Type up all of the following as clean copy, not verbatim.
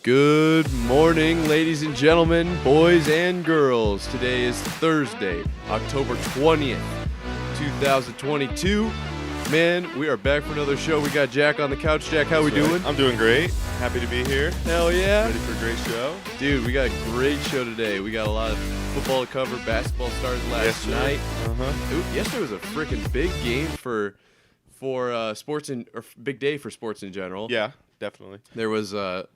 Good morning, ladies and gentlemen, boys and girls. Today is Thursday, October 20th, 2022. Man, we are back for another show. We got Jack on the couch. Jack, how we doing? I'm doing great. Happy to be here. Hell yeah. Ready for a great show. Dude, we got a great show today. We got a lot of football to cover. Basketball started last night. Yesterday was a freaking big game for sports or big day for sports in general. Yeah. Definitely. There was 12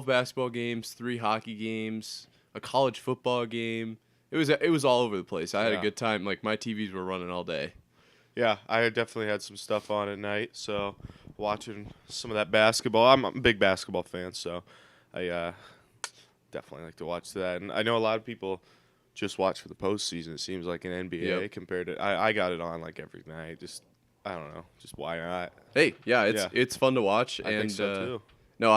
basketball games, 3 hockey games, a college football game. It was all over the place. I had a good time. Like, my TVs were running all day. Yeah, I definitely had some stuff on at night, so watching some of that basketball. I'm a big basketball fan, so I definitely like to watch that. And I know a lot of people just watch for the postseason. It seems like an NBA compared to I got it on like every night. Just I don't know. Just why not? Hey, it's fun to watch. I think so too. No,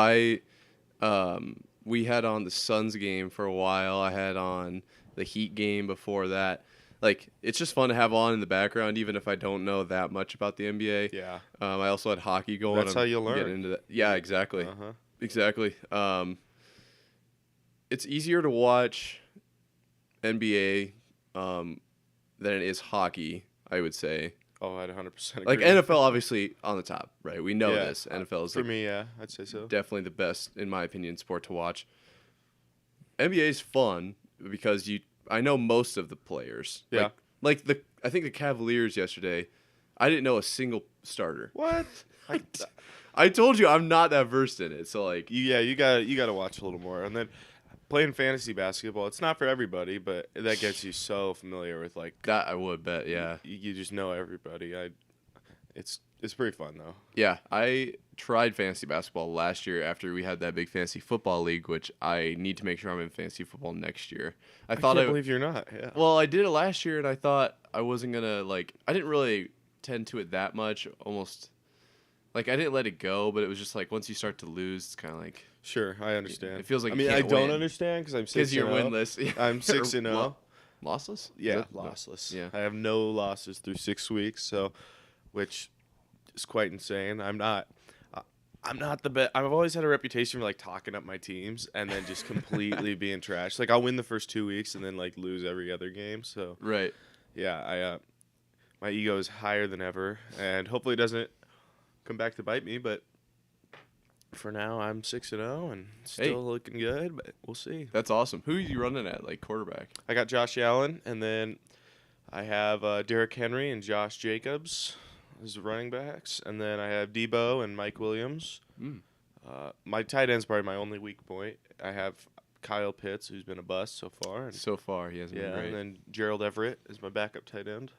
we had on the Suns game for a while. I had on the Heat game before that. Like, it's just fun to have on in the background, even if I don't know that much about the NBA. Yeah. I also had hockey going. That's how you learn. Get into that. Yeah, exactly. Exactly. It's easier to watch NBA than it is hockey, I would say. Oh, I'd 100% agree. Like, NFL, obviously, on the top, right? We know this. NFL is for me, yeah, I'd say so. Definitely the best, in my opinion, sport to watch. NBA is fun because I know most of the players. Yeah. I think the Cavaliers yesterday, I didn't know a single starter. What? I told you I'm not that versed in it. So, like, you gotta watch a little more. And then playing fantasy basketball, it's not for everybody, but that gets you so familiar with, like, that I would bet, yeah. You just know everybody. It's pretty fun though. Yeah, I tried fantasy basketball last year after we had that big fantasy football league, which I need to make sure I'm in fantasy football next year. I can't believe you're not. Yeah. Well, I did it last year, and I thought I wasn't gonna I didn't really tend to it that much. Almost, I didn't let it go, but it was just like once you start to lose, it's kind of like. Sure, I understand. It feels like I don't understand because I'm 6-0. Because you're winless. I'm 6-0. Lossless? Yeah, lossless. Yeah. I have no losses through 6 weeks, which is quite insane. I'm not the best. I've always had a reputation for talking up my teams and then just completely being trash. Like, I'll win the first 2 weeks and then lose every other game. So right. Yeah, my ego is higher than ever, and hopefully it doesn't come back to bite me, but. For now, I'm 6-0 and still looking good, but we'll see. That's awesome. Who are you running at, quarterback? I got Josh Allen, and then I have Derrick Henry and Josh Jacobs as running backs, and then I have Debo and Mike Williams. My tight end's probably my only weak point. I have Kyle Pitts, who's been a bust so far. So far, he hasn't been great. And then Gerald Everett is my backup tight end.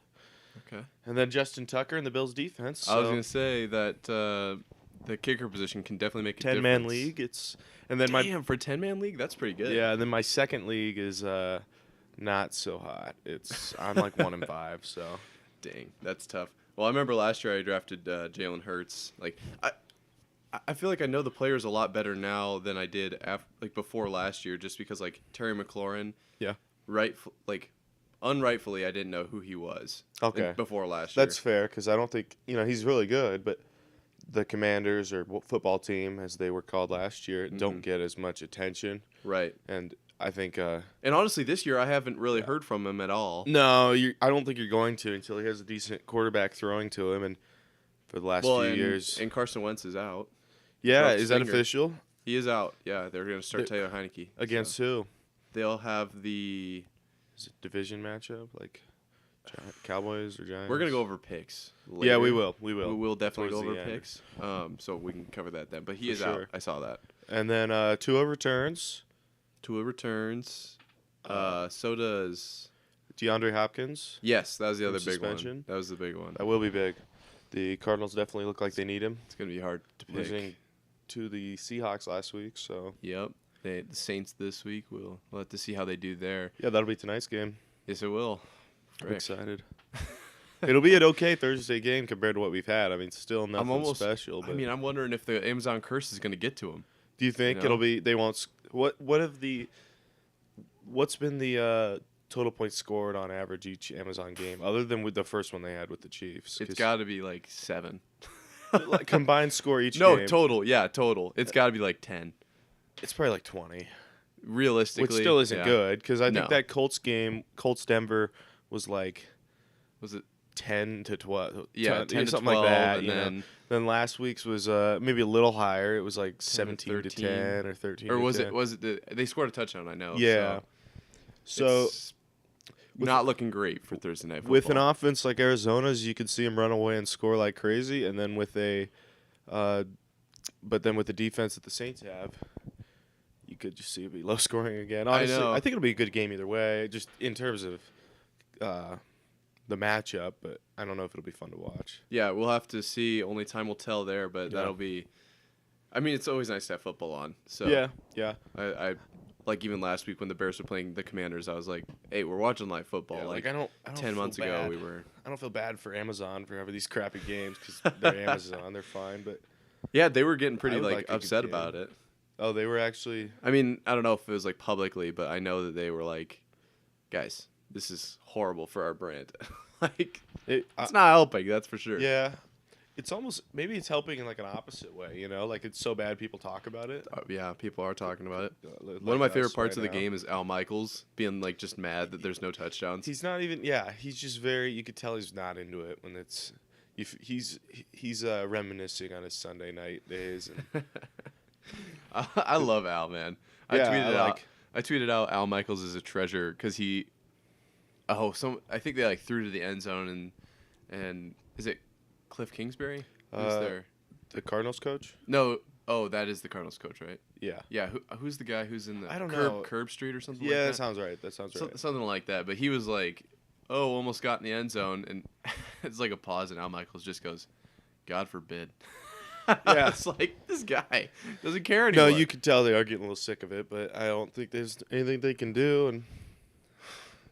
Okay. And then Justin Tucker in the Bills' defense. I was going to say that the kicker position can definitely make a difference. 10-man league. For a 10-man league, that's pretty good. Yeah, and then my second league is not so hot. I'm 1-5, so. Dang, that's tough. Well, I remember last year I drafted Jalen Hurts. I feel like I know the players a lot better now than I did before last year, just because Terry McLaurin. Yeah. Unrightfully, I didn't know who he was. Okay. Before last year. That's fair because I don't think he's really good, but. The Commanders or football team, as they were called last year, don't get as much attention. Right. And I think. And honestly, this year I haven't really heard from him at all. No, I don't think you're going to until he has a decent quarterback throwing to him. And for the last few years. And Carson Wentz is out. Yeah, is that official? He is out. Yeah, they're going to start Taylor Heineke. Against who? They'll have the. Is it division matchup? Cowboys or Giants? We're going to go over picks later. Yeah, we will. We will definitely go over picks. So we can cover that then. But he is out. I saw that. And then Tua returns. So does DeAndre Hopkins. Yes, that was the other big suspension. one. That was the big one. That will be big. The Cardinals definitely look like they need him. It's going to be hard to pick. Losing to the Seahawks last week, so. Yep. The Saints this week. We'll have to see how they do there. Yeah, that'll be tonight's game. Yes, it will. I'm excited. It'll be an okay Thursday game compared to what we've had. I mean, still nothing special. But I'm wondering if the Amazon curse is going to get to him. Do you think it'll be? They won't. What's been the total points scored on average each Amazon game, other than with the first one they had with the Chiefs? It's got to be 7. Like, combined score each No, game. total. Yeah, total. It's got to be like 10. It's probably like 20. Realistically. Which still isn't yeah. good, because I No. think that Colts game, Colts-Denver, was like Was it? 10 to 12. Yeah, 10 to something 12, like that. and you know? then Then last week's was maybe a little higher. It was like 17 to 13. 10 or 13 or to was 10. it? Was it? They scored a touchdown. I know. Yeah. So it's not looking great for Thursday night football. with an offense like Arizona's, you could see them run away and score like crazy, and then with but then with the defense that the Saints have, you could just see it be low scoring again. Honestly, know. I think it'll be a good game either way, just in terms of the matchup. But I don't know if it'll be fun to watch. Yeah, we'll have to see. Only time will tell there, but Yeah. that'll be. I mean, it's always nice to have football on. So Yeah. I like even last week when the Bears were playing the Commanders, I was like, "Hey, we're watching live football." Yeah, like I don't 10 feel months ago, bad. we were. I don't feel bad for Amazon for having these crappy games, because they're Amazon. They're fine, but Yeah, they were getting pretty would like like a good upset game. about it. oh, they were actually. I mean, I don't know if it was like publicly, but I know that they were like, "Guys, this is horrible for our brand." Like, it's not helping. That's for sure. Yeah, it's almost, maybe it's helping in like an opposite way. You know, like it's so bad people talk about it. Yeah, people are talking about it. Like One of my us favorite parts right of the now. game is Al Michaels being like just mad that there's no touchdowns. He's not even. Yeah, he's just very. You could tell he's not into it when it's. He's reminiscing on his Sunday night days. And I love Al, man. Yeah, I tweeted out Al Michaels is a treasure because he. I think they like threw to the end zone and is it Cliff Kingsbury? Who's there? the Cardinals coach. No. Oh, that is the Cardinals coach, right? Yeah. Yeah. Who's the guy who's in the I don't know. Curb Street or something? Yeah, like that sounds right. That sounds right. Something like that. But he was like, "Oh, almost got in the end zone," and it's like a pause, and Al Michaels just goes, "God forbid." Yeah. It's like this guy doesn't care anymore. No, you could tell they are getting a little sick of it, but I don't think there's anything they can do. And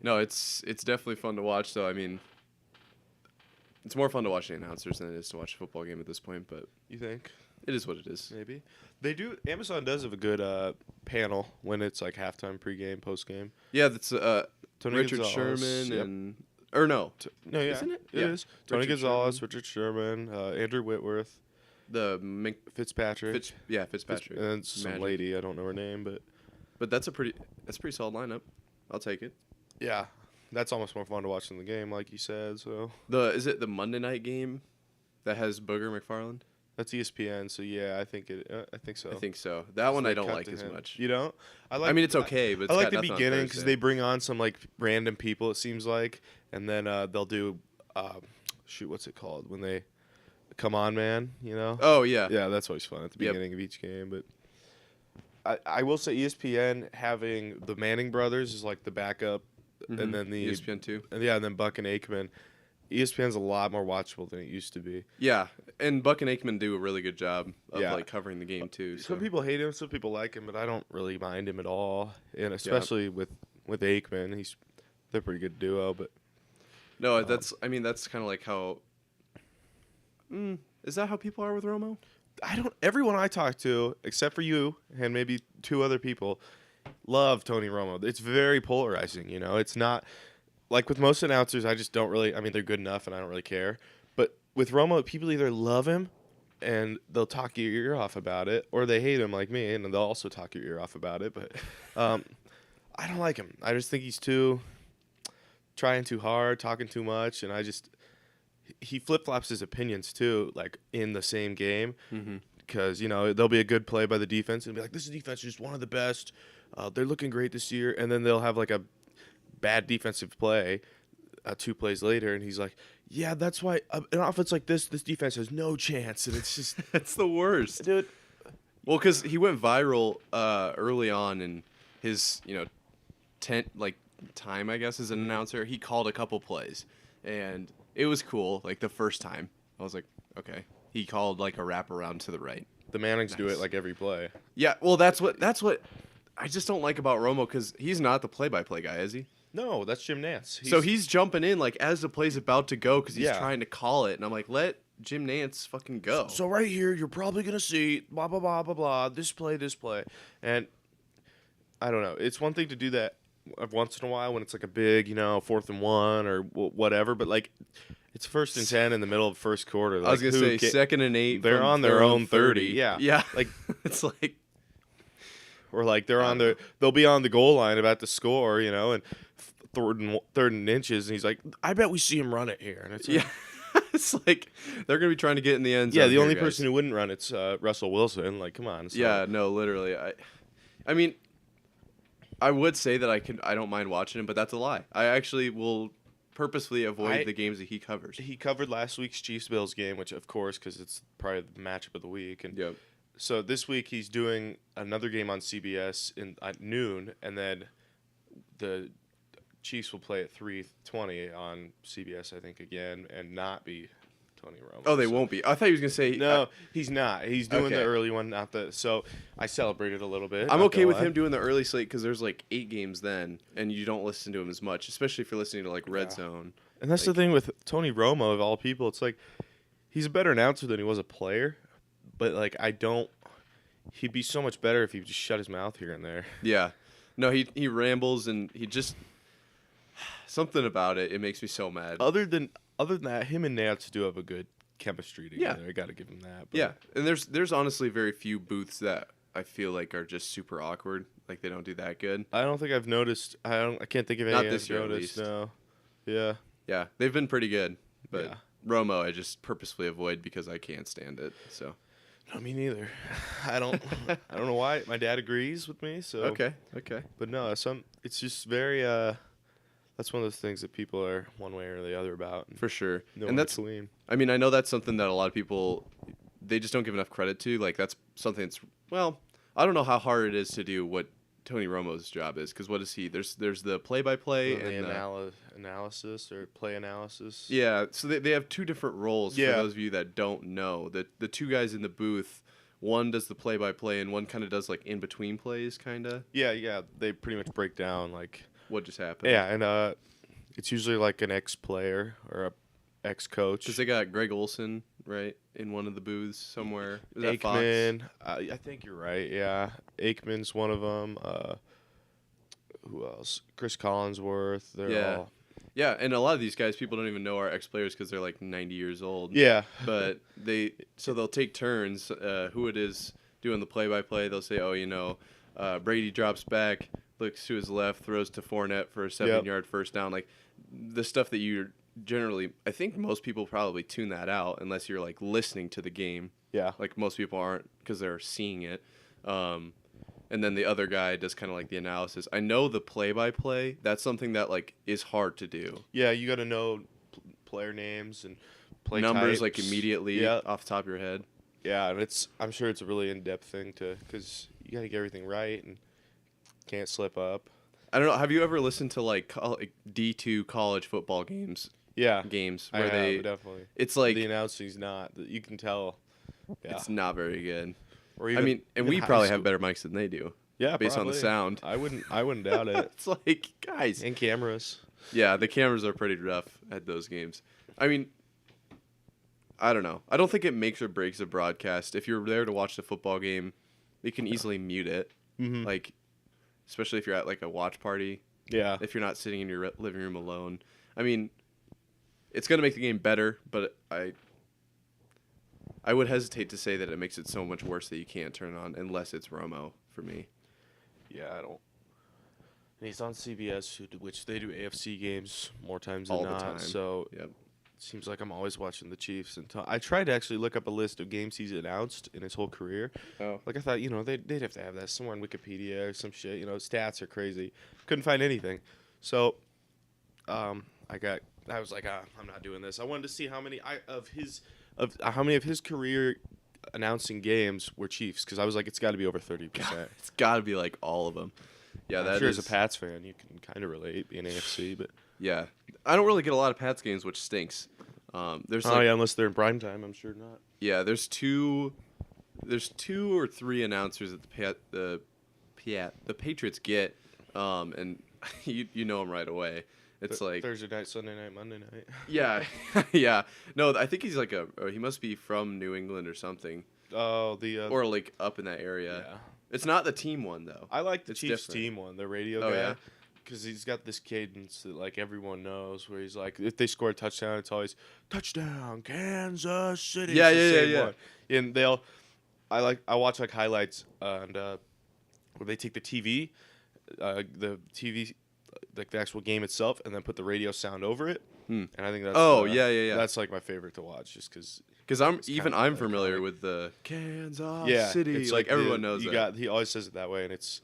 No, it's definitely fun to watch. Though I mean, it's more fun to watch the announcers than it is to watch a football game at this point. But you think it is what it is. maybe they do? Amazon does have a good panel when it's like halftime, pregame, postgame. Yeah, that's Tony Richard Gonzalez, Sherman yep. and or no, No, yeah, Isn't it? It Yeah. is. Tony Richard Gonzalez, Sherman. Richard Sherman, Andrew Whitworth, the Fitzpatrick, Fitzpatrick, and some Magic. lady. I don't know her name, but But that's a pretty solid lineup. I'll take it. yeah, that's almost more fun to watch than the game, like you said. So Is it the Monday night game that has Booger McFarland? that's ESPN. So yeah, I think so. I think so. That one They I don't cut like to as him. much. You don't? I mean, it's okay, but it's I like got the nothing on beginning because Thursday. they bring on some like random people. It seems like, and then they'll do, what's it called when they come on, man? You know? Oh yeah. Yeah, that's always fun at the Yep. beginning of each game. But I will say ESPN having the Manning brothers is like the backup, Mhm. and then the ESPN 2. and then Buck and Aikman. ESPN's a lot more watchable than it used to be. Yeah, and Buck and Aikman do a really good job of Yeah. like covering the game too. So. Some people hate him, some people like him, but I don't really mind him at all. And especially with Aikman, they're a pretty good duo. But No, that's kind of like how. Is that how people are with Romo? everyone I talk to, except for you and maybe two other people, love Tony Romo. It's very polarizing, you know. It's not like with most announcers, I just don't really. I mean, they're good enough, and I don't really care. But with Romo, people either love him and they'll talk your ear off about it, or they hate him like me, and they'll also talk your ear off about it. But I don't like him. I just think he's trying too hard, talking too much, and he flip flops his opinions too, like in the same game. Mm-hmm. Because there'll be a good play by the defense and be like, this defense is just one of the best. They're looking great this year, and then they'll have like a bad defensive play 2 plays later, and he's like, yeah, that's why an offense like this defense has no chance, and it's just It's the worst, dude. Well, because he went viral early on in his time, I guess, as an announcer. He called a couple plays, and it was cool. Like the first time, I was like, okay. He called like a wraparound to the right. The Mannings do Nice. it like every play. Yeah, well, that's what I just don't like about Romo because he's not the play-by-play guy, is he? No, that's Jim Nantz. So he's jumping in like as the play's about to go because he's Yeah. trying to call it, and I'm like, let Jim Nantz fucking go. So right here, you're probably gonna see blah blah blah blah blah. This play, and I don't know. It's one thing to do that once in a while when it's like a big, 4th and 1 or whatever. But like, it's 1st and 10 in the middle of the first quarter. Like, I was gonna say 2nd and 8. They're on their own 30. Yeah, Yeah. like It's like, or like they'll be on the goal line about to score, and third and inches, and he's like, I bet we see him run it here, and it's like, yeah. It's like they're gonna be trying to get in the end zone. yeah, the here, only guys. person who wouldn't run it's Russell Wilson. Like, come on. So. Yeah, no, literally. I mean, I would say that I don't mind watching him, but that's a lie. I actually will purposefully avoid the games that he covers. He covered last week's Chiefs-Bills game, which, of course, because it's probably the matchup of the week. And Yep. so this week he's doing another game on CBS at noon, and then the Chiefs will play at 3:20 on CBS, I think, again, and not be Tony Romo. Oh, they won't be. I thought he was gonna say No, he's not. He's doing the Okay. early one, not the. So I celebrated a little bit. I'm not okay gonna with lie. him doing the early slate because there's like 8 games then, and you don't listen to him as much, especially if you're listening to like Red Yeah. Zone. And that's the thing with Tony Romo, of all people. It's like he's a better announcer than he was a player, but like he'd be so much better if he just shut his mouth here and there. Yeah, no, he rambles and he just something about it. It makes me so mad. Other than that, him and Nance do have a good chemistry together. I got to give him that. But Yeah, and there's honestly very few booths that I feel like are just super awkward. Like they don't do that good. I don't think I've noticed. I can't think of any. Not I've this year, at noticed. least. No. Yeah. Yeah, they've been pretty good, but Yeah. Romo I just purposefully avoid because I can't stand it. So No, me neither. I don't know why. My dad agrees with me. So okay. But no, it's just very. That's one of those things that people are one way or the other about. For sure. No And that's between. I mean, I know that's something that a lot of people they just don't give enough credit to. Like that's something that's I don't know how hard it is to do what Tony Romo's job is because what is he? There's the play-by-play and analysis or play analysis. yeah. So they have 2 different roles Yeah. for those of you that don't know. The 2 guys in the booth, one does the play-by-play and one kind of does like in between plays, kind of. Yeah. They pretty much break down like. What just happened? Yeah, and it's usually like an ex-player or a ex-coach. Because they got Greg Olson right in one of the booths somewhere. Is that Fox? Aikman, I think you're right. Yeah, Aikman's one of them. Who else? Chris Collinsworth. They're all. Yeah, and a lot of these guys people don't even know are ex-players because they're like 90 years old. Yeah, But they'll take turns. Who it is doing the play-by-play? They'll say, Brady drops back, looks to his left, throws to Fournette for a 7-yard first down. Like the stuff that you generally, I think most people probably tune that out unless you're like listening to the game. yeah. Like most people aren't because they're seeing it. And then the other guy does kind of like the analysis. I know the play-by-play. That's something that like is hard to do. Yeah, you got to know player names and play Numbers types. like immediately Yeah, off the top of your head. yeah, and I'm sure it's a really in-depth thing because you got to get everything right and can't slip up. I don't know. Have you ever listened to like D2 college football games Yeah, where I they? have, definitely. It's like The announcing's not. You can tell. Yeah. it's not very good. Or I mean, and even we high probably school. have better mics than they do. Yeah, based on the probably. sound. I wouldn't doubt it. It's like, guys. And cameras. Yeah, the cameras are pretty rough at those games. I mean, I don't know. I don't think it makes or breaks a broadcast. If you're there to watch the football game, you can easily mute it. Mm-hmm. Like, especially if you're at like a watch party. Yeah. If you're not sitting in your living room alone. I mean, it's going to make the game better, but I would hesitate to say that it makes it so much worse that you can't turn it on unless it's Romo for me. Yeah, I don't. And he's on CBS, which they do AFC games more times All than the not. time. So Yep. it seems like I'm always watching the Chiefs. And I tried to actually look up a list of games he's announced in his whole career. Oh. Like I thought, they'd have to have that somewhere in Wikipedia or some shit. Stats are crazy. Couldn't find anything. So, I was like, I'm not doing this. I wanted to see how many of his career announcing games were Chiefs, because I was like, it's got to be over 30%. It's got to be like all of them. Yeah, I'm sure as a Pats fan, you can kind of relate being AFC, but Yeah, I don't really get a lot of Pats games, which stinks. There's unless they're in prime time, I'm sure not. Yeah, there's two or three announcers that the Patriots get, and you know them right away. It's like Thursday night, Sunday night, Monday night. Yeah, yeah. No, I think he's like he must be from New England or something, Oh, the or like up in that area. yeah. It's not the team one though. I like the It's Chiefs different. team one, the radio Oh, guy. yeah? because he's got this cadence that like everyone knows, where he's like, if they score a touchdown, it's always touchdown Kansas City. Yeah, It's the yeah, same yeah. one. And I watch like highlights and where they take the TV, like the actual game itself, and then put the radio sound over it. And I think that's yeah. that's like my favorite to watch, just because. Because I'm familiar with the Kansas City. It's like everyone knows that. He always says it that way, and it's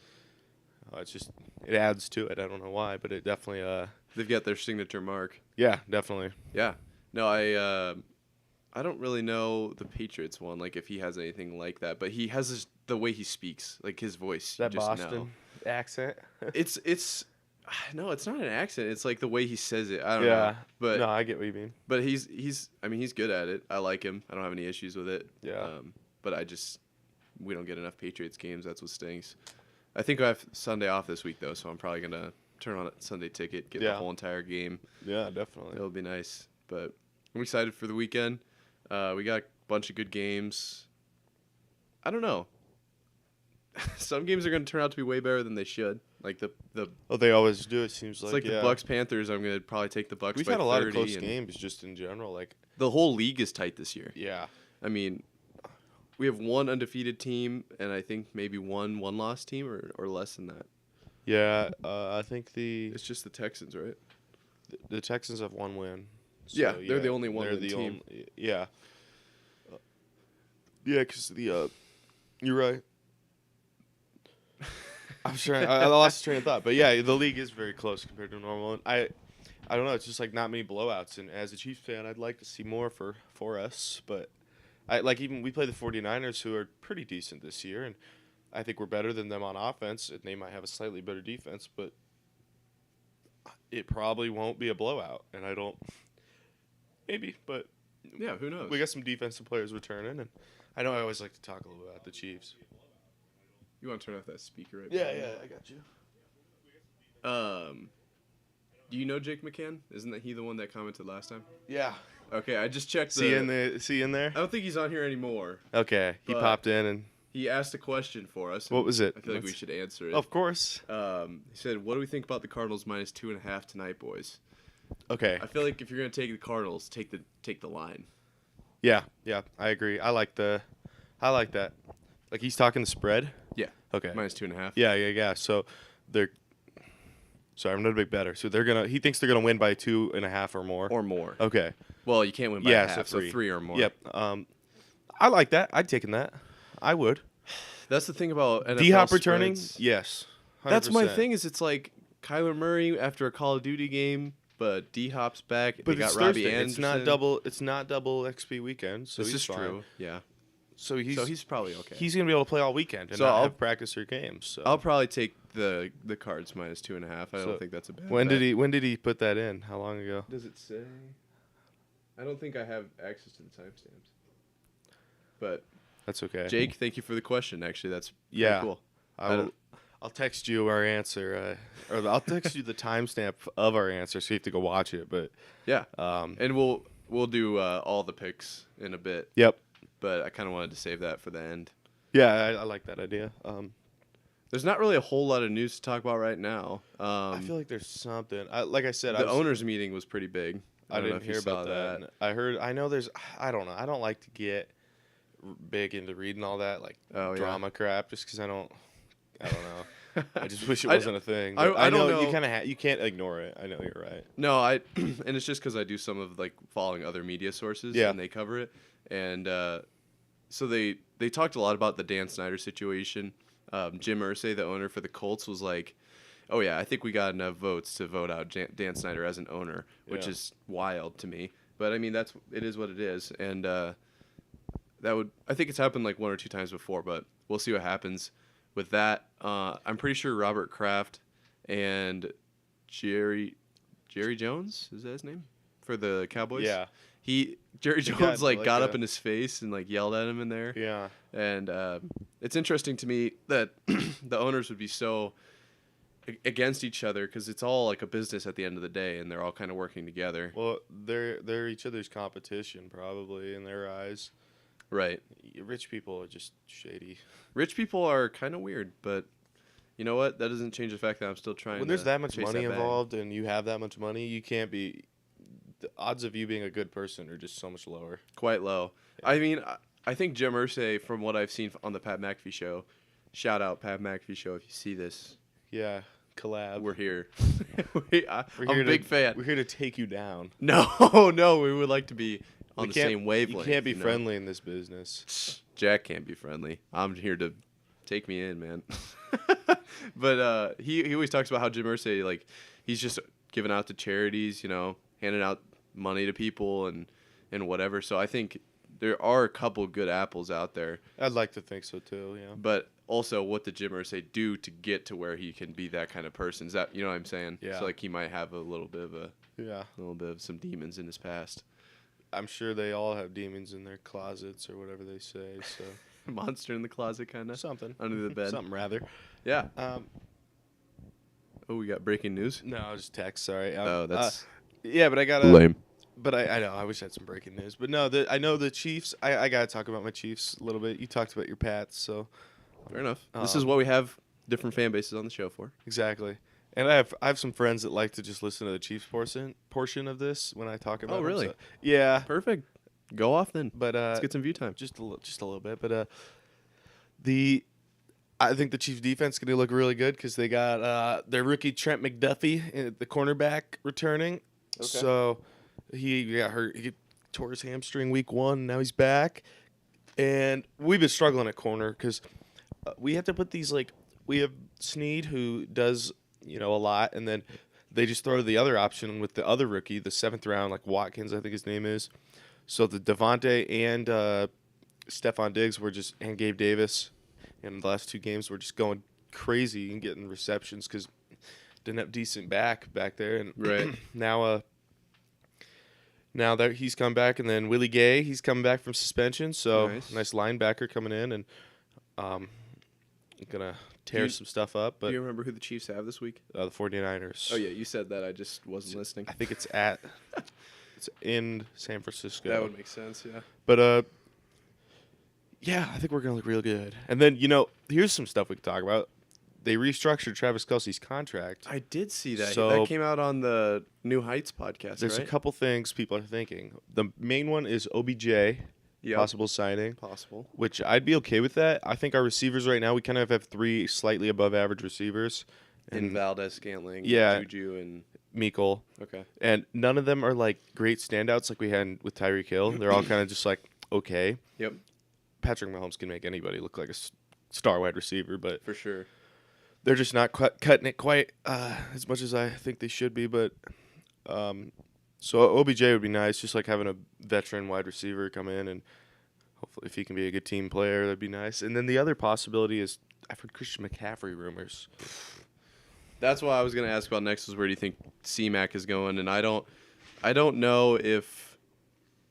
just it adds to it. I don't know why, but it definitely They've got their signature mark. yeah, definitely. Yeah. No, I don't really know the Patriots one, like if he has anything like that, but he has the way he speaks, like his voice. That you just Boston know. accent. It's no, it's not an accent. It's like the way he says it. I don't Yeah, know. But no, I get what you mean. But he's good at it. I like him. I don't have any issues with it. Yeah. But we don't get enough Patriots games. That's what stinks. I think I have Sunday off this week though, so I'm probably gonna turn on a Sunday ticket, get the whole entire game. Yeah, definitely. It'll be nice. But I'm excited for the weekend. We got a bunch of good games. I don't know. Some games are going to turn out to be way better than they should. Like the they always do. It seems it's like the Bucks Panthers. I'm going to probably take the Bucks. We've by had a lot 30 of close games just in general. Like the whole league is tight this year. yeah, I mean, we have one undefeated team, and I think maybe one loss team, or less than that. yeah. I think It's just the Texans, right? the Texans have one win. So, Yeah, they're the only one They're win the team. yeah. Yeah, because you're right. I'm sure I lost the train of thought, but yeah, the league is very close compared to normal. And I don't know. It's just like not many blowouts, and as a Chiefs fan, I'd like to see more for us. But even we play the 49ers, who are pretty decent this year, and I think we're better than them on offense, and they might have a slightly better defense, but it probably won't be a blowout. And I don't. Maybe, but Yeah, who knows? we got some defensive players returning, and I know I always like to talk a little bit about the Chiefs. You want to turn off that speaker right Yeah, I got you. Do you know Jake McCann? Isn't that he the one that commented last time? Yeah. Okay, I just checked. See in there? I don't think he's on here anymore. Okay, he But- popped in and He asked a question for us. What and was it? I feel like we should answer it. of course. He said, "What do we think about the Cardinals minus 2.5 tonight, boys?" Okay. I feel like if you're gonna take the Cardinals, take the line. Yeah, I agree. I like that. Like he's talking the spread. Yeah. Okay. Minus 2.5. Yeah. So they're. Sorry, I'm not a big better. So he thinks they're gonna win by 2.5 or more. Or more. Okay. Well, you can't win by Yeah, half, so so 3 or more. Yep. I like that. I'd taken that. I would. That's the thing about NFL D-Hop returning. spreads. Yes. 100%. That's my thing. Is it's like Kyler Murray after a Call of Duty game, but D-Hop's back. But they got it's Robbie Thursday. Anderson. It's not double XP weekend. So This he's is fine. true. Yeah. So he's probably okay. He's gonna be able to play all weekend and So not I'll- have practice or games. So I'll probably take the Cards minus 2.5. I So don't think that's a bad. when bet. did he put that in? How long ago? Does it say? I don't think I have access to the timestamps. But That's okay. Jake, thank you for the question. Actually, that's pretty Yeah. cool. I'll text you our answer, or I'll text you the timestamp of our answer, so you have to go watch it. But Yeah. um, And we'll do all the picks in a bit. yep, But I kind of wanted to save that for the end. yeah, I like that idea. There's not really a whole lot of news to talk about right now. I feel like there's something. Like I said, the owners' meeting was pretty big. I don't know didn't if you hear saw about that. I know there's. I don't know. I don't like to get big into reading all that drama crap, just because I don't know. I just wish it wasn't a thing. But I don't know know. you kind of you can't ignore it. I know you're right. No, and it's just because I do some of following other media sources, Yeah. and they cover it, and so they talked a lot about the Dan Snyder situation. Jim Irsay, the owner for the Colts, was like, "Oh yeah, I think we got enough votes to vote out Dan Snyder as an owner," which Yeah. is wild to me. But I mean, it is what it is, and I think it's happened like 1 or 2 times before, but we'll see what happens with that. I'm pretty sure Robert Kraft and Jerry Jones, is that his name, for the Cowboys? Yeah. Jerry He Jones got, got up in his face and yelled at him in there. Yeah. And it's interesting to me that the owners would be so against each other because it's all like a business at the end of the day, and they're all kind of working together. Well, they're each other's competition probably in their eyes. Right. Rich people are just shady. Rich people are kind of weird, but you know what? That doesn't change the fact that I'm still trying. When there's that much chase money that bag. involved and you have that much money, you can't be. The odds of you being a good person are just so much lower. Quite low. Yeah. I mean, I think Jim Irsay, from what I've seen on the Pat McAfee show, shout out Pat McAfee show if you see this. Yeah, collab. We're here. We're I'm here a big fan. We're here to take you down. No, we would like to be on We the can't- same wavelength. You can't be know? friendly in this business. Jack can't be friendly. I'm here to take me in, man. But he always talks about how Jim Irsay, like, he's just giving out to charities, you know, handing out money to people and whatever. So I think there are a couple good apples out there. I'd like to think so too. Yeah. But also, what did Jim Irsay do to get to where he can be that kind of person? Is that, you know what I'm saying? Yeah. So like he might have a little bit of some demons in his past. I'm sure they all have demons in their closets or whatever they say. So Monster in the closet, kind of something under the bed. something rather. Yeah. Oh, we got breaking news. No, just text. Sorry. Oh, that's yeah, but I gotta. lame. But I know I wish I had some breaking news. But no, I know the Chiefs. I gotta talk about my Chiefs a little bit. You talked about your Pats, so Fair enough. This is what we have different fan bases on the show for. exactly. And I have some friends that like to just listen to the Chiefs portion of this when I talk about. Oh, them, really? so- yeah. Perfect. Go off then. But Let's get some view time. just a little bit. But I think the Chiefs defense is going to look really good because they got their rookie Trent McDuffie, the cornerback, returning. Okay. So he got hurt. He tore his hamstring week 1. Now he's back, and we've been struggling at corner because we have to put these we have Snead who does a lot, and then they just throw the other option with the other rookie, the 7th round, like Watkins, I think his name is. So the Devontae and Stephon Diggs and Gabe Davis in the last 2 games were just going crazy and getting receptions because didn't have decent back there. And Right. now that he's come back, and then Willie Gay, he's coming back from suspension. So nice linebacker coming in and gonna tear some stuff up. But Do you remember who the Chiefs have this week? the 49ers. Oh, yeah, you said that. I just wasn't listening. I think it's it's in San Francisco. That would make sense, yeah. But yeah, I think we're gonna look real good. And then here's some stuff we can talk about. They restructured Travis Kelce's contract. I did see that. So- that came out on the New Heights podcast, There's right? a couple things people are thinking. The main one is OBJ, Yep. possible signing, Possible. which I'd be okay with that. I think our receivers right now, we kind of have 3 slightly above average receivers. And Valdez, Scantling, Yeah. Juju, and... Meikle. Okay. And none of them are great standouts like we had with Tyreek Hill. They're all kind of just okay. Yep, Patrick Mahomes can make anybody look like a star wide receiver, but for sure. they're just not cutting it quite as much as I think they should be. But so OBJ would be nice, just having a veteran wide receiver come in, and hopefully if he can be a good team player, that'd be nice. And then the other possibility is I've heard Christian McCaffrey rumors. That's what I was going to ask about next is where do you think C-Mac is going? And I don't know if...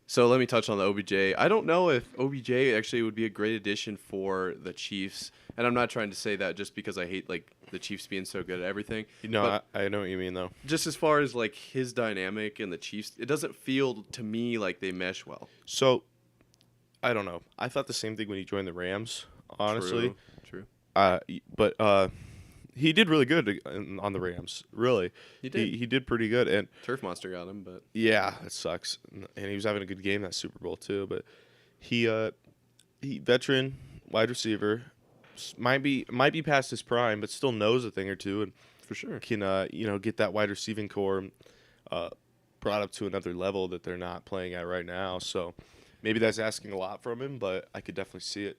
So let me touch on the OBJ. I don't know if OBJ actually would be a great addition for the Chiefs. And I'm not trying to say that just because I hate the Chiefs being so good at everything. No, I know what you mean, though. Just as far as his dynamic and the Chiefs, it doesn't feel to me like they mesh well. So, I don't know. I thought the same thing when he joined the Rams, honestly. True. But he did really good on the Rams, really. He did. He did pretty good. And Turf Monster got him, but... yeah, that sucks. And he was having a good game that Super Bowl, too. But he veteran, wide receiver, might be past his prime, but still knows a thing or two. And For sure. can get that wide receiving core brought up to another level that they're not playing at right now. So maybe that's asking a lot from him, but I could definitely see it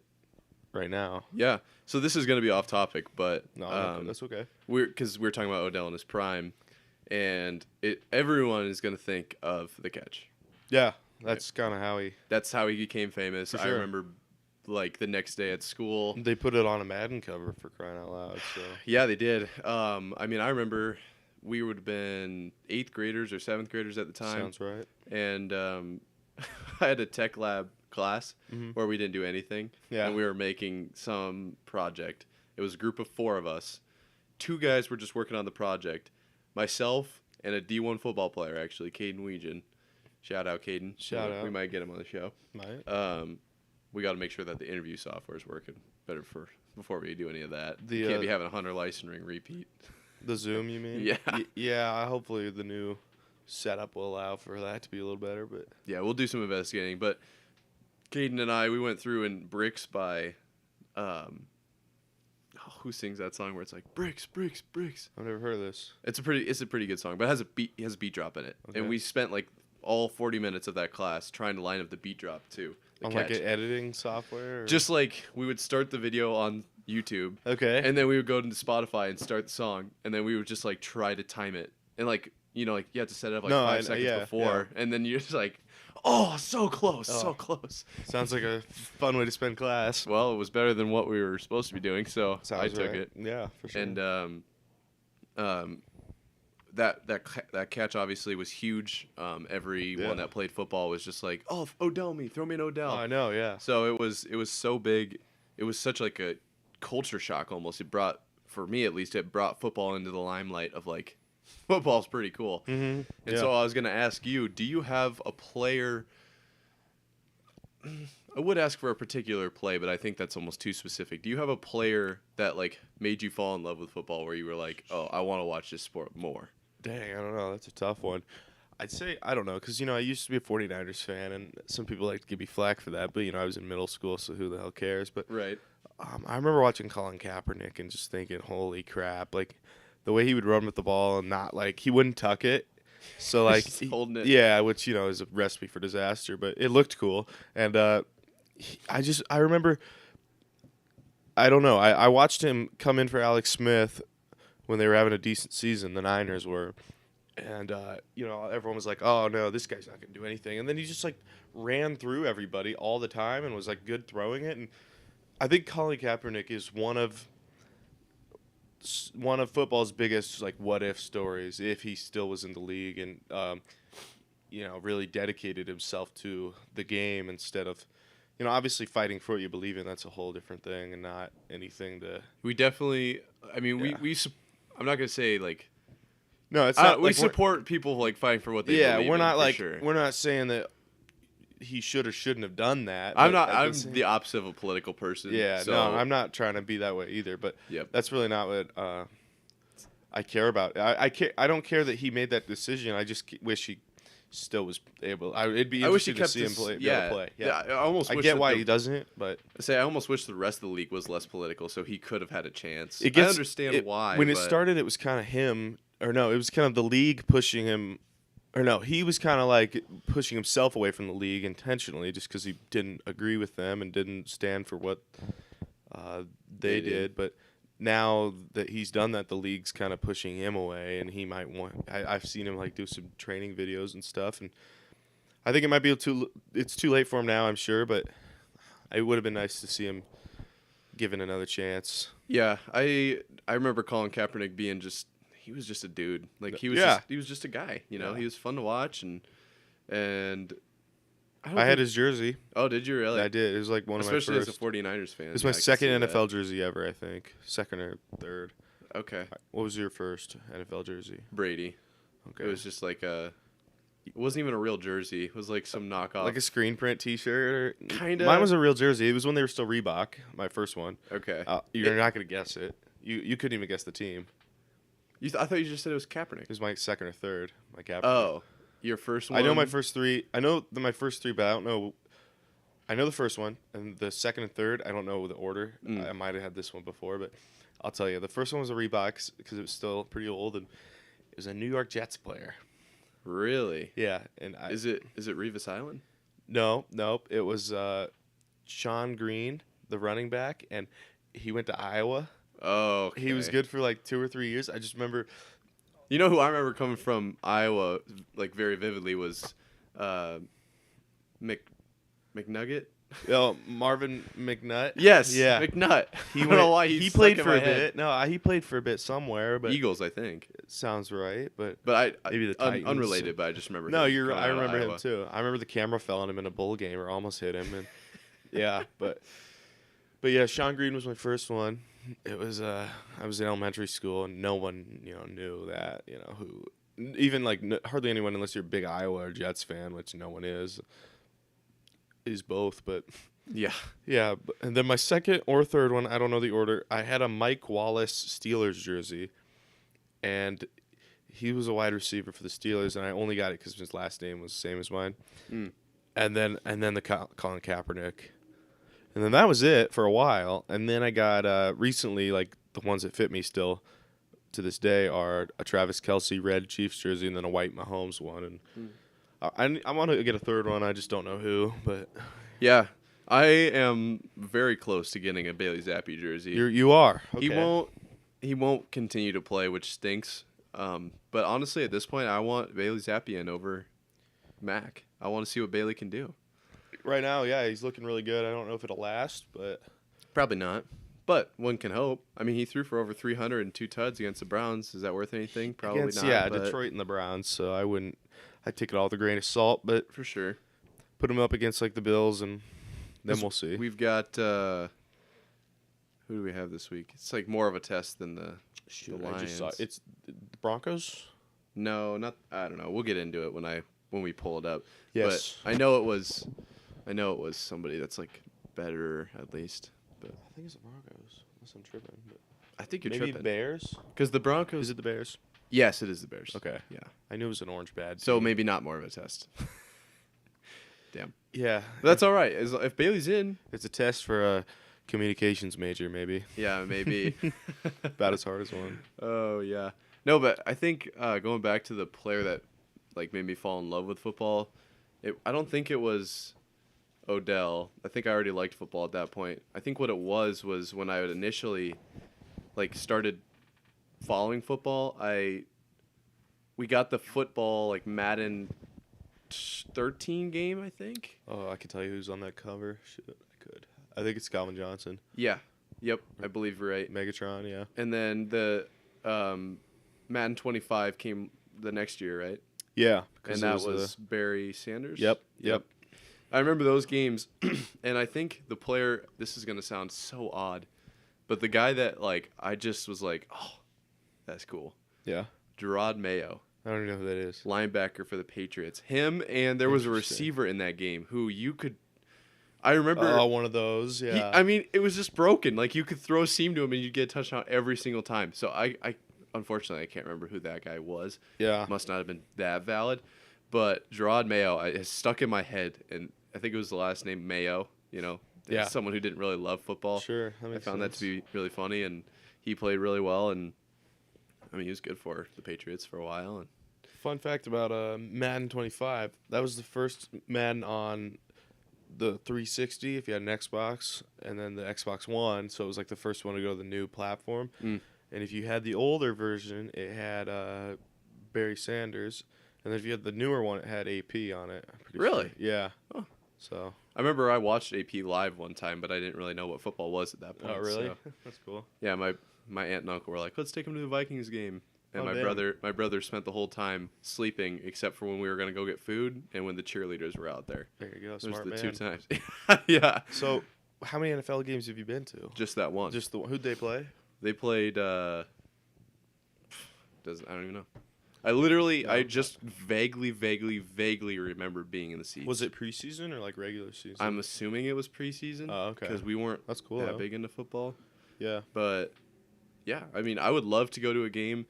right now. Yeah. So this is going to be off topic, but No, that's okay. we're talking about Odell in his prime, and everyone is going to think of the catch. Yeah, that's kind of how That's how he became famous. For I sure. remember, the next day at school. they put it on a Madden cover for crying out loud. So Yeah, they did. I remember we would have been 8th graders or 7th graders at the time. sounds right. And I had a tech lab class Mhm. where we didn't do anything. Yeah. And we were making some project. It was a group of 4 of us. 2 guys were just working on the project. Myself and a D1 football player, actually, Caden Weegan. Shout out, Caden. Shout out. We might get him on the show. Might. We got to make sure that the interview software is working better for before we do any of that. The, You can't be having a Hunter Lichen repeat. The Zoom, you mean? Yeah. Yeah, hopefully the new setup will allow for that to be a little better. But Yeah, we'll do some investigating. But Caden and I, we went through and Bricks by, who sings that song where it's like bricks, bricks, bricks? I've never heard of this. It's a pretty good song, but it has a beat drop in it. Okay. And we spent like all 40 minutes of that class trying to line up the beat drop too. On like an editing software? Or? Just like we would start the video on YouTube. Okay. And then we would go into Spotify and start the song, and then we would just like try to time it. And like, you know, like you have to set it up like 5 seconds before, and then you're just like, oh, so close, so close. Sounds like a fun way to spend class. Well, it was better than what we were supposed to be doing, so I took it. Yeah, for sure. And that catch obviously was huge. Everyone that played football was just like, oh, Odell me, throw me an Odell. Oh, I know, yeah. So it was so big. It was such like a culture shock almost. It brought, for me at least, it brought football into the limelight of like, football's pretty cool. Mm-hmm. And so I was going to ask you, do you have a player? I would ask for a particular play, but I think that's almost too specific. Do you have a player that like made you fall in love with football where you were like, oh, I want to watch this sport more? Dang, I don't know. That's a tough one. I'd say, I don't know, because, you know, I used to be a 49ers fan, and some people like to give me flack for that, but, you know, I was in middle school, so who the hell cares? But Right. I remember watching Colin Kaepernick and just thinking, holy crap, like, the way he would run with the ball and not, like, he wouldn't tuck it. So, like, holding it. Yeah, which, you know, is a recipe for disaster, but it looked cool. And I remember, I don't know, I watched him come in for Alex Smith when they were having a decent season, the Niners were. And, you know, everyone was like, oh, no, this guy's not going to do anything. And then he just, like, ran through everybody all the time and was, like, good throwing it. And I think Colin Kaepernick is one of football's biggest, like, what-if stories if he still was in the league and, you know, really dedicated himself to the game instead of, you know, obviously fighting for what you believe in. That's a whole different thing and not anything to. We definitely, I mean, Yeah. I'm not going to say, like, No, it's not. we Like, support people, like, fighting for what they believe in. We're not, like, sure. we're not saying that he should or shouldn't have done that. I'm the opposite of a political person. Yeah, so. no, I'm not trying to be that way either. But Yep. that's really not what I care about. I don't care that he made that decision. I just wish he still was able. It'd be I wish he interesting kept to see him yeah, be able to play. Yeah, I almost. I wish get that why he doesn't, but I almost wish the rest of the league was less political, so he could have had a chance. I understand why. When it but started, it was kind of him, or no, it was kind of the league pushing him, or no, he was kind of like pushing himself away from the league intentionally, just because he didn't agree with them and didn't stand for what they did. But now that he's done that, the league's kind of pushing him away, and he might want. I've seen him like do some training videos and stuff, and I think it might be it's too late for him now, I'm sure, but it would have been nice to see him given another chance. Yeah, I remember Colin Kaepernick being he was just a dude. Like he was just a guy, you know. Yeah. He was fun to watch and I had his jersey. Oh, did you really? I did. It was like one of my first. Especially as a 49ers fan. It's my second NFL jersey ever, I think. Second or third. Okay. What was your first NFL jersey? Brady. Okay. It was just like it wasn't even a real jersey. It was like some knockoff. Like a screen print T-shirt? Kinda. Mine was a real jersey. It was when they were still Reebok, my first one. Okay. You're not going to guess it. You couldn't even guess the team. I thought you just said it was Kaepernick. It was my second or third, my Kaepernick. Oh, your first one? I know my first three. I know my first three, but I don't know. I know the first one, and the second and third, I don't know the order. I might have had this one before, but I'll tell you. The first one was a Reebok because it was still pretty old, and it was a New York Jets player. Really? Yeah. And is it Revis Island? No, nope. It was Sean Green, the running back, and he went to Iowa. Oh, okay. He was good for like 2 or 3 years. I just remember. You know who I remember coming from Iowa, like very vividly, was McNugget. Oh, Marvin McNutt. Yes, yeah, McNutt. He I don't know why he played for a bit. No, he played for a bit somewhere, but Eagles, I think. It sounds right, but I maybe the Titans. Unrelated, but I just remember. No, him you're. coming I out of remember him Iowa. too. I remember the camera fell on him in a bowl game or almost hit him, and yeah, but yeah, Sean Green was my first one. It was I was in elementary school, and no one knew that who even like hardly anyone unless you're a big Iowa or Jets fan, which no one is both, but Yeah. Yeah, and then my second or third one, I don't know the order. I had a Mike Wallace Steelers jersey, and he was a wide receiver for the Steelers, and I only got it because his last name was the same as mine. Mm. And then the Colin Kaepernick, and then that was it for a while. And then I got recently, like the ones that fit me still to this day are a Travis Kelce red Chiefs jersey, and then a white Mahomes one. And I want to get a third one. I just don't know who, but Yeah. I am very close to getting a Bailey Zappi jersey. you are. Okay. He won't continue to play, which stinks. But honestly, at this point, I want Bailey Zappi in over Mac. I want to see what Bailey can do. Right now, yeah, he's looking really good. I don't know if it'll last, but Probably not. But one can hope. I mean, he threw for over 300 and 2 tuds against the Browns. Is that worth anything? Probably against, not. yeah, but Detroit and the Browns. So I'd take it all with a grain of salt. But for sure. put him up against like the Bills, and then we'll see. We've got who do we have this week? It's like more of a test than the I just saw Lions. it's the Broncos. No, not. I don't know. We'll get into it when we pull it up. Yes. But I know it was somebody that's like better at least. But I think it's the Broncos. Unless I'm tripping. But I think you're maybe tripping. Bears. Because the Broncos. Is it the Bears? Yes, it is the Bears. Okay. Yeah. I knew it was an orange bad. So team. maybe not more of a test. Damn. Yeah. But that's all right. If Bailey's in. It's a test for a communications major, maybe. Yeah, maybe. About as hard as one. Oh yeah. No, but I think going back to the player that like made me fall in love with football, I don't think it was Odell. I think I already liked football at that point. I think what it was when I had initially like started following football, we got the football like Madden 13 game, I think. Oh, I can tell you who's on that cover. Shit, I could. I think it's Calvin Johnson. Yeah. Yep, I believe you're right. Megatron, yeah. And then the Madden 25 came the next year, right? Yeah. And that was Barry Sanders? Yep. I remember those games, and I think the player, this is going to sound so odd, but the guy that, like, I just was like, oh, that's cool. Yeah. Gerard Mayo, I don't even know who that is. linebacker for the Patriots. Him, and there was a receiver in that game who you could, I remember. Oh, one of those, yeah. I mean, it was just broken. Like, you could throw a seam to him, and you'd get a touchdown every single time. So I unfortunately, I can't remember who that guy was. Yeah. Must not have been that valid. But Gerard Mayo is stuck in my head, and I think it was the last name Mayo, Yeah. someone who didn't really love football. Sure. I found that to be really funny, and he played really well, and I mean, he was good for the Patriots for a while. And Fun fact about Madden 25, that was the first Madden on the 360 if you had an Xbox, and then the Xbox One, so it was like the first one to go to the new platform. And if you had the older version, it had Barry Sanders, and then if you had the newer one, it had AP on it. I'm pretty Really? sure. Yeah. Oh. So. I remember I watched AP live one time, but I didn't really know what football was at that point. Oh, really? So, That's cool. yeah, my aunt and uncle were like, let's take him to the Vikings game. And Oh, my damn. brother spent the whole time sleeping, except for when we were going to go get food and when the cheerleaders were out there. There you go. Those Smart are the man. 2 times. Yeah. So, how many NFL games have you been to? Just that one. Just the one. Who'd they play? They played. I don't even know. I just vaguely remember being in the seats. Was it preseason or like regular season? I'm assuming it was preseason. Oh, okay. Because we weren't That's cool. that though. big into football. Yeah. But yeah, I mean, I would love to go to a game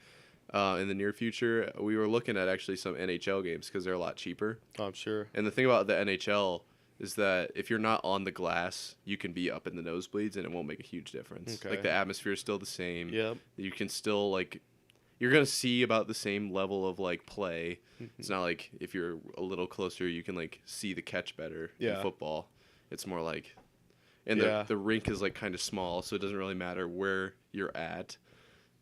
in the near future. We were looking at actually some NHL games because they're a lot cheaper. Oh, I'm sure. And the thing about the NHL is that if you're not on the glass, you can be up in the nosebleeds and it won't make a huge difference. Okay. Like the atmosphere is still the same. Yep. You can still like, you're gonna see about the same level of like play. It's not like if you're a little closer, you can like see the catch better in football. It's more like, and the rink is like kind of small, so it doesn't really matter where you're at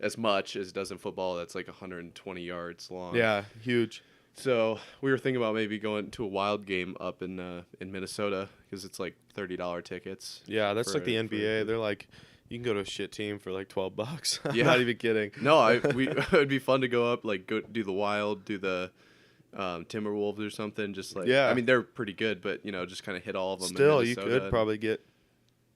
as much as it does in football. That's like 120 yards long. Yeah, huge. So we were thinking about maybe going to a Wild game up in Minnesota because it's like $30 tickets. Yeah, that's for like the a- for- NBA. They're like, you can go to a shit team for like $12. I'm Yeah. not even kidding. No, it would be fun to go up, like go do the Wild, do the Timberwolves or something. Just like, Yeah. I mean, they're pretty good, but just kind of hit all of them. in Still, you Minnesota could probably get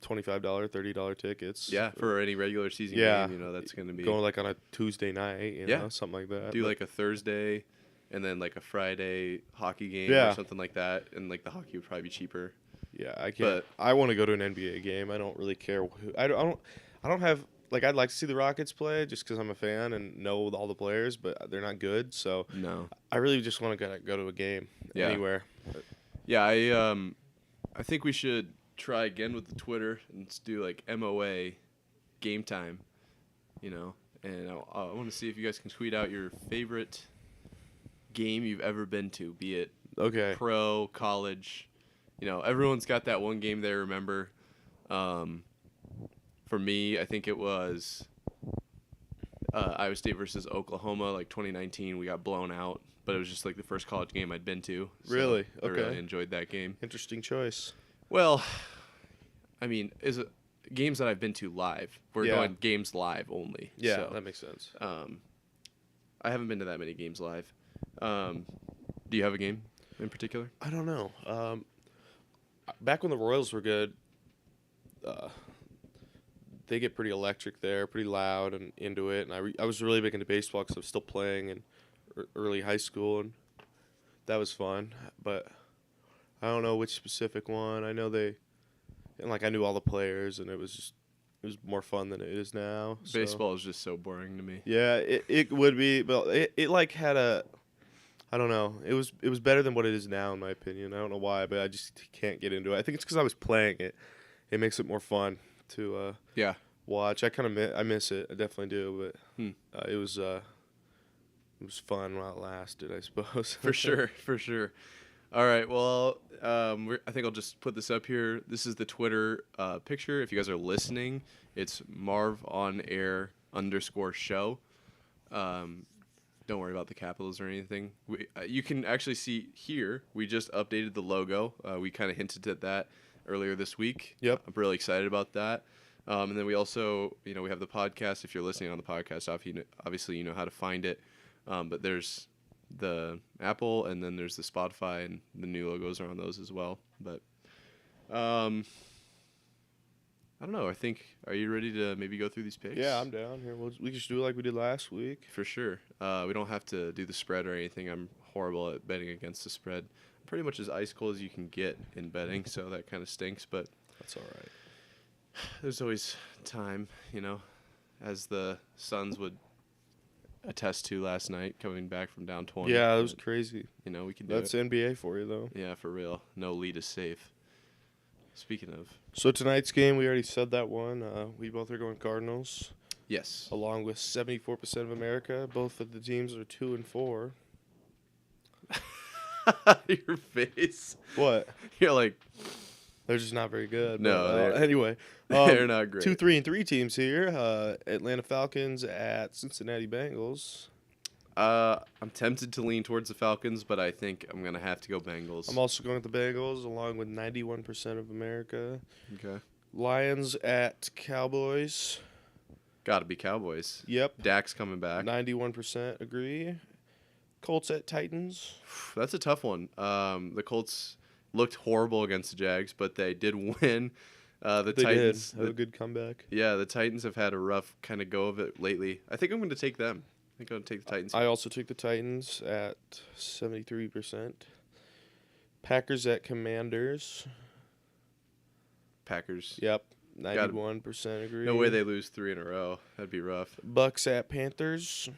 $25, $30 tickets. Yeah, for any regular season Yeah. game, that's going to be Going like on a Tuesday night, Yeah. something like that. do But like a Thursday and then like a Friday hockey game Yeah. or something like that, and like the hockey would probably be cheaper. Yeah, I can't. But I want to go to an NBA game. I don't really care who. I don't have like. I'd like to see the Rockets play just because I'm a fan and know all the players, but they're not good. So no. I really just want to go to a game Yeah. anywhere. Yeah, I think we should try again with the Twitter and let's do like MOA game time, and I want to see if you guys can tweet out your favorite game you've ever been to, be it Okay. pro, college. Everyone's got that one game they remember. For me, I think it was Iowa State versus Oklahoma, like 2019. We got blown out, but it was just like the first college game I'd been to. So Really? I Okay. really enjoyed that game. Interesting choice. Well, I mean, is it games that I've been to live? We're Yeah. going games live only. Yeah, So, that makes sense. I haven't been to that many games live. Do you have a game in particular? I don't know. Back when the Royals were good, they get pretty electric there, pretty loud and into it. And I was really big into baseball because I was still playing in early high school, and that was fun. But I don't know which specific one. I know I knew all the players, and it was more fun than it is now. So. Baseball is just so boring to me. Yeah, it would be, but it like had a. I don't know. It was better than what it is now, in my opinion. I don't know why, but I just can't get into it. I think it's because I was playing it. It makes it more fun to watch. I miss it. I definitely do, but it was fun while it lasted, I suppose. For sure. All right. Well, I think I'll just put this up here. This is the Twitter picture. If you guys are listening, it's Marv on air _show. Don't worry about the capitals or anything. You can actually see here, we just updated the logo. We kind of hinted at that earlier this week. Yep. I'm really excited about that. And then we also, we have the podcast. If you're listening on the podcast, obviously you know how to find it. But there's the Apple, and then there's the Spotify, and the new logos are on those as well. But I don't know. Are you ready to maybe go through these picks? Yeah, I'm down here. We can just do it like we did last week. For sure. We don't have to do the spread or anything. I'm horrible at betting against the spread. I'm pretty much as ice cold as you can get in betting, so that kind of stinks. But That's all right. there's always time, as the Suns would attest to last night, coming back from down 20. Yeah, that was crazy. We can do That's it. NBA for you, though. Yeah, for real. No lead is safe. Speaking of. So tonight's game, we already said that one. We both are going Cardinals, Yes. along with 74% of America. Both of the teams are 2-4. Your face. What? You're like, They're just not very good. No, but, anyway, they're not great. 2-3-3 teams here. Atlanta Falcons at Cincinnati Bengals. I'm tempted to lean towards the Falcons, but I think I'm going to have to go Bengals. I'm also going with the Bengals, along with 91% of America. Okay. Lions at Cowboys. Got to be Cowboys. Yep. Dak's coming back. 91% agree. Colts at Titans. That's a tough one. The Colts looked horrible against the Jags, but they did win. The They Titans. did. Have a good comeback. Yeah, the Titans have had a rough kind of go of it lately. I think I'm going to take them. I think I'm going to take the Titans. I also took the Titans at 73%. Packers at Commanders. Packers. Yep. 91% agree. No way they lose 3 in a row. That'd be rough. Bucks at Panthers.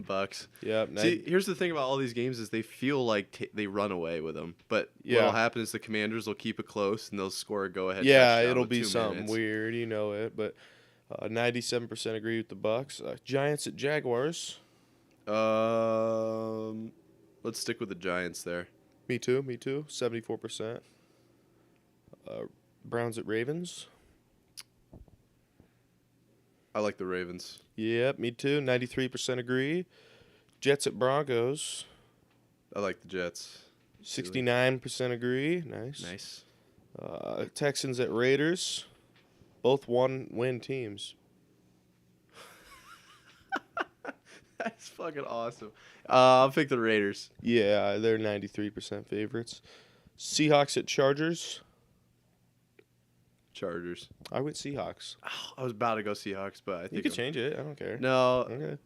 Bucks. Yep. See, here's the thing about all these games is they feel like they run away with them. But what'll happen is the Commanders will keep it close and they'll score a go-ahead touchdown it'll with be 2 something minutes. weird. You know it. But 97% agree with the Bucks. Giants at Jaguars. Let's stick with the Giants there. Me too. 74%. Browns at Ravens. I like the Ravens. Yep, me too. 93% agree. Jets at Broncos. I like the Jets. 69% agree. Nice. Nice. Texans at Raiders. Both one-win teams. That's fucking awesome. I'll pick the Raiders. Yeah, they're 93% favorites. Seahawks at Chargers. Chargers. I went Seahawks. Oh, I was about to go Seahawks, but I think You could change it. I don't care. No, Okay.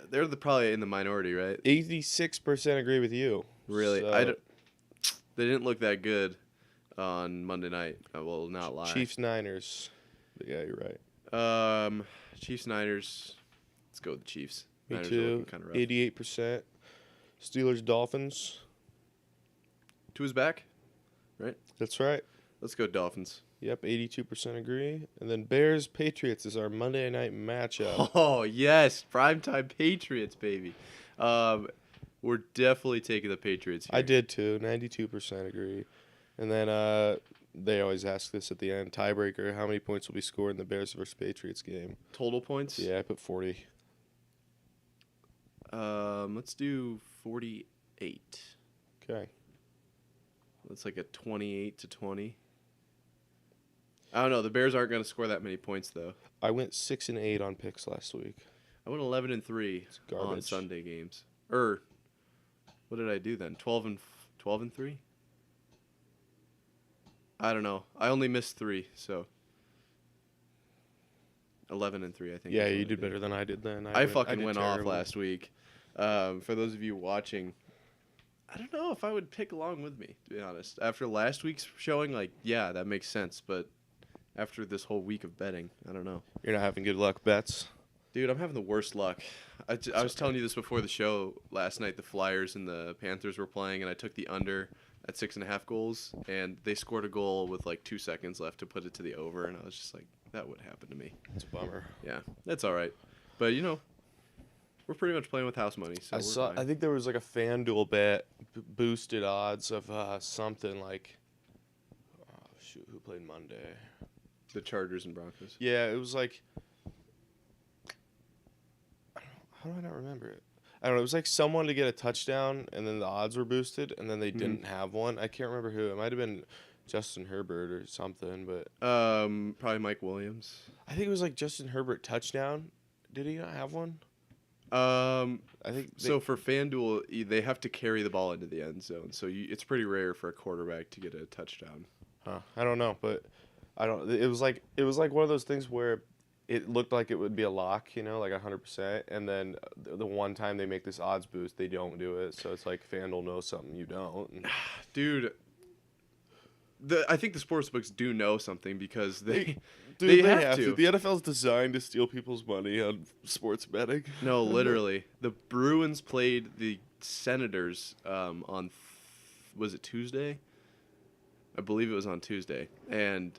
they're probably in the minority, right? 86% agree with you. Really, So, they didn't look that good. on Monday night. Well, not live. Chiefs Niners. But yeah, you're right. Chiefs Niners. Let's go with the Chiefs. Me Niners too. Kind of 88%. Steelers Dolphins. Tua's back, right? That's right. Let's go Dolphins. Yep, 82% agree. And then Bears Patriots is our Monday night matchup. Oh yes, primetime Patriots, baby. We're definitely taking the Patriots here. I did too. 92% agree. And then they always ask this at the end. Tiebreaker, how many points will be scored in the Bears versus Patriots game? Total points? Yeah, I put 40. Let's do 48. Okay. That's like a 28-20. I don't know. The Bears aren't going to score that many points, though. I went 6-8 on picks last week. I went 11-3 on Sunday games. What did I do then? 12-3. I don't know. I only missed 3, so 11-3. I think. Yeah, you did better than I did then. I fucking went off last week. For those of you watching, I don't know if I would pick along with me, to be honest. After last week's showing, like, yeah, that makes sense. But after this whole week of betting, I don't know. You're not having good luck bets? Dude, I'm having the worst luck. I was telling you this before the show last night. The Flyers and the Panthers were playing, and I took the under at 6.5 goals, and they scored a goal with like 2 seconds left to put it to the over, and I was just like, that would happen to me. It's a bummer. Yeah, that's all right. But, we're pretty much playing with house money. So I think there was like a FanDuel bet, boosted odds of something like, who played Monday? The Chargers and Broncos. Yeah, it was like, how do I not remember it? I don't know. It was like someone to get a touchdown, and then the odds were boosted, and then they didn't have one. I can't remember who. It might have been Justin Herbert or something, but probably Mike Williams. I think it was like Justin Herbert touchdown. Did he not have one? I think so. For FanDuel, they have to carry the ball into the end zone, so it's pretty rare for a quarterback to get a touchdown. Huh. I don't know, but I don't. It was like one of those things where it looked like it would be a lock, like 100%, and then the one time they make this odds boost, they don't do it. So it's like FanDuel knows something you don't. Dude, I think the sportsbooks do know something because they have to. The NFL's designed to steal people's money on sports betting. No, literally. The Bruins played the Senators on, was it Tuesday? I believe it was on Tuesday. And,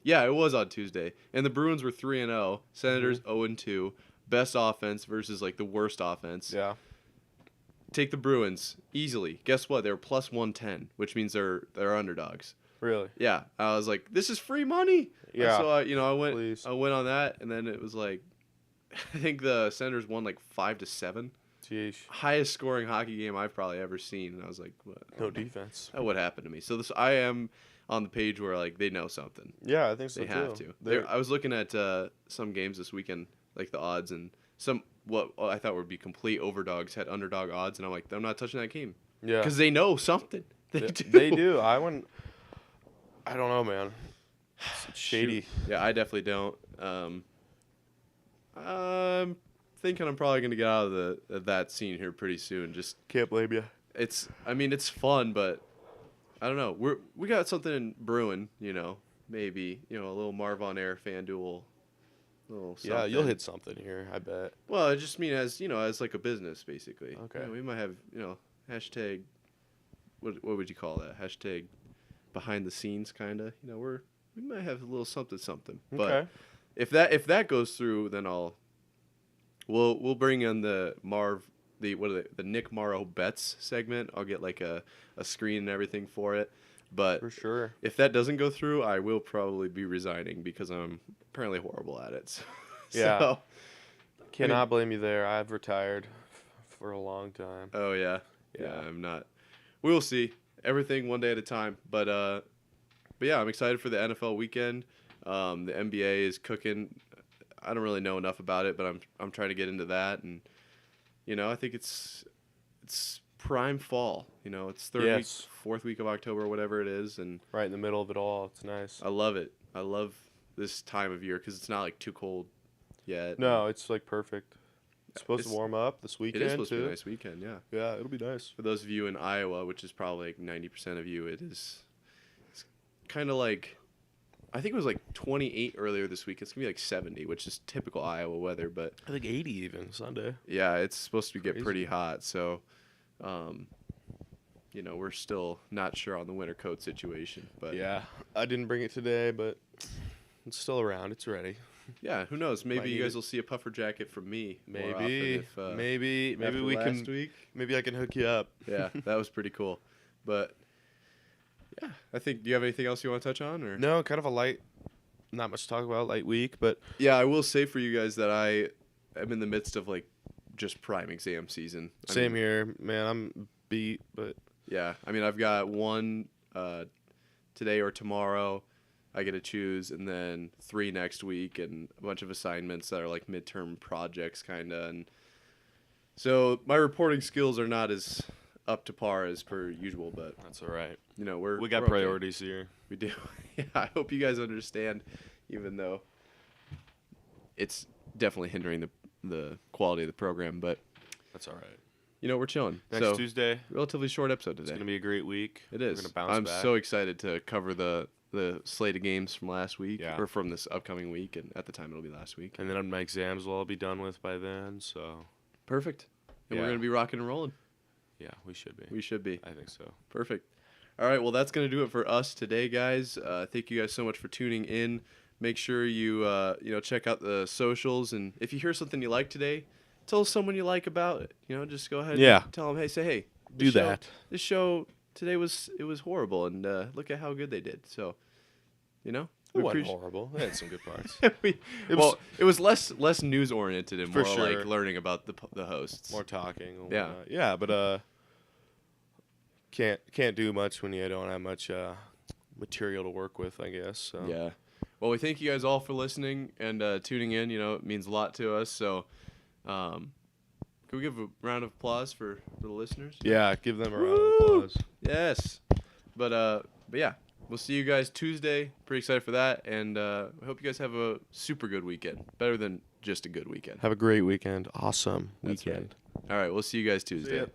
yeah, it was on Tuesday. And the Bruins were 3-0. Senators 0-2. Best offense versus, like, the worst offense. Yeah. Take the Bruins easily. Guess what? They're plus 110, which means they're underdogs. Really? Yeah. I was like, this is free money. Yeah. So I went on that, and then it was like, I think the Senators won like 5-7. Jeez. Highest scoring hockey game I've probably ever seen, and I was like, what? No defense. That would happen to me. So I am on the page where like they know something. Yeah, I think so they too. Have to. I was looking at some games this weekend, like the odds, and what I thought would be complete overdogs had underdog odds, and I'm like, I'm not touching that game. Yeah. Because they know something. They do. I don't know, man. It's shady. Shoot. Yeah, I definitely don't. I'm thinking I'm probably gonna get out of that scene here pretty soon. Just can't blame you. It's fun, but I don't know. We got something in brewing, maybe a little Marv on air FanDuel. Yeah, you'll hit something here, I bet. Well, I just mean as like a business, basically. Okay. We might have hashtag. What would you call that? Hashtag behind the scenes, kind of. We might have a little something. But okay. if that goes through, then we'll bring in the Marv, the Nick Morrow bets segment. I'll get like a screen and everything for it. But for sure, if that doesn't go through, I will probably be resigning because I'm apparently horrible at it. Yeah. So, cannot blame you there. I've retired for a long time. Oh yeah. I'm not. We'll see. Everything one day at a time. But yeah, I'm excited for the NFL weekend. The NBA is cooking. I don't really know enough about it, but I'm trying to get into that, and I think it's prime fall. It's fourth week of October, whatever it is, and right in the middle of it all. It's nice. I love it. I love this time of year because it's not like too cold yet. No, it's like perfect. It's supposed to warm up this weekend. It is supposed to be a nice weekend, yeah. Yeah, it'll be nice. For those of you in Iowa, which is probably like 90% of you, it is kind of like, I think it was like 28 earlier this week. It's going to be like 70, which is typical Iowa weather. But I think 80 even Sunday. yeah, it's supposed to get Crazy. pretty hot. So, we're still not sure on the winter coat situation. But Yeah, I didn't bring it today, but it's still around. It's ready. yeah, who knows? Might Maybe you need guys it. will see a puffer jacket from me. more often Maybe, if, maybe after we last can. week. Maybe I can hook you up. Yeah, that was pretty cool. But yeah, I think. Do you have anything else you want to touch on, or? No, kind of a light. Not much to talk about. Light week, but Yeah, I will say for you guys that I am in the midst of like just prime exam season. same here, man. I'm beat, but Yeah, I mean I've got one today or tomorrow. I get to choose, and then 3 next week, and a bunch of assignments that are like midterm projects, kind of. And so my reporting skills are not as up to par as per usual, but that's all right. we We got we're okay. priorities here. We do. Yeah, I hope you guys understand, even though it's definitely hindering the quality of the program. But That's all right. we're chilling. Next So Tuesday, relatively short episode it's today. gonna be a great week. It is. We're gonna bounce I'm back. so excited to cover the slate of games from last week, Yeah. or from this upcoming week, and at the time it'll be last week. And then my exams will all be done with by then. So Perfect. And we're Yeah. gonna be rocking and rolling. yeah, we should be. We should be. I think so. Perfect. All right, well, that's going to do it for us today, guys. Thank you guys so much for tuning in. Make sure you check out the socials, and if you hear something you like today, tell someone you like about it. Just go ahead Yeah. and tell them, hey, Do this show- that. This show today was horrible, and look at how good they did. So, It we wasn't appreciate horrible. It had some good parts. it was less news oriented and For more sure. like learning about the hosts. More talking. And Yeah. whatnot. Yeah, but can't do much when you don't have much material to work with, I guess. So. Yeah. Well, we thank you guys all for listening and tuning in. It means a lot to us. So, can we give a round of applause for the listeners? Yeah, give them a round of Woo! applause. Yes. But yeah, we'll see you guys Tuesday. Pretty excited for that, and I hope you guys have a super good weekend. Better than just a good weekend. Have a great weekend. Awesome That's weekend. All right, we'll see you guys Tuesday. ya.